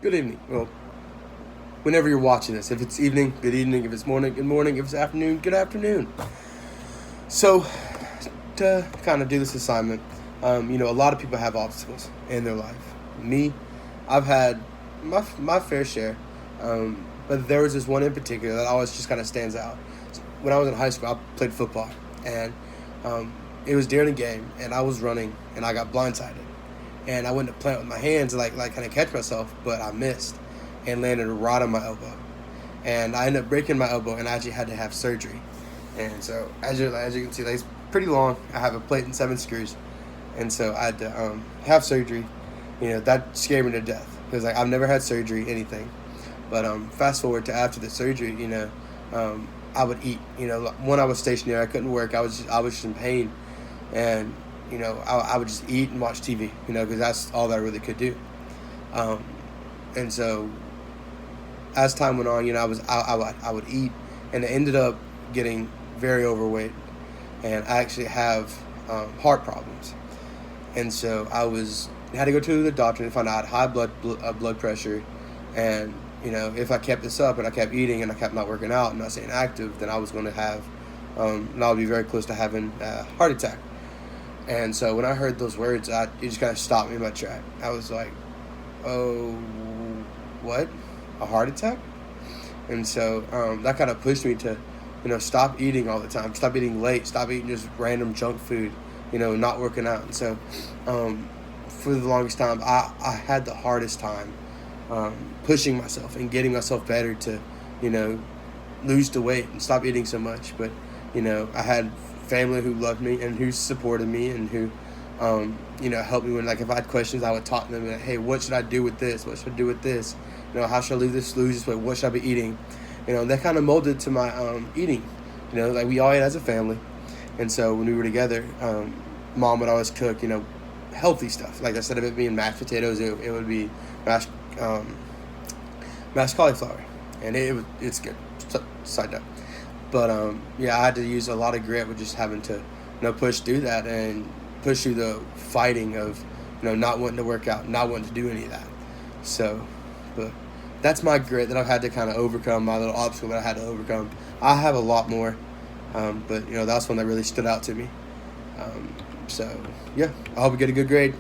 Good evening. Well, whenever you're watching this, if it's evening, good evening. If it's morning, good morning. If it's afternoon, good afternoon. So, to kind of do this assignment, a lot of people have obstacles in their life. Me, I've had my fair share, but there was this one in particular that always just kind of stands out. When I was in high school, I played football, and it was during a game, and I was running, and I got blindsided, and I went to plant with my hands, like kind of catch myself, but I missed, and landed right on my elbow, and I ended up breaking my elbow, and I actually had to have surgery, and so as you can see, like, it's pretty long. I have a plate and 7 screws, and so I had to have surgery. That scared me to death because I've never had surgery, anything. But fast forward to after the surgery, I would eat. When I was stationary, I couldn't work. I was just in pain, and I would just eat and watch TV. Because that's all that I really could do. And so as time went on, I would eat, and I ended up getting very overweight, and I actually have heart problems. And so had to go to the doctor and find out I had high blood pressure, and if I kept this up and I kept eating and I kept not working out and not staying active, then I was going to have, and I would be very close to having a heart attack. And so when I heard those words, it just kind of stopped me in my track. I was like, oh, what? A heart attack? And so that kind of pushed me to, stop eating all the time, stop eating late, stop eating just random junk food, not working out. And so for the longest time, I had the hardest time pushing myself and getting myself better to, lose the weight and stop eating so much. But, I had family who loved me and who supported me and who, helped me when, like, if I had questions, I would talk to them, like, hey, what should I do with this? What should I do with this? How should I lose this weight? What should I be eating? That kind of molded to my eating. Like, we all ate as a family. And so when we were together, Mom would always cook, healthy stuff. Like, instead of it being mashed potatoes, it would be mashed cauliflower. And it's good. Side note. But, I had to use a lot of grit with just having to, push through that and push through the fighting of, not wanting to work out, not wanting to do any of that. So, but that's my grit that I've had to kind of overcome, my little obstacle that I had to overcome. I have a lot more, but, that's one that really stood out to me. I hope you get a good grade.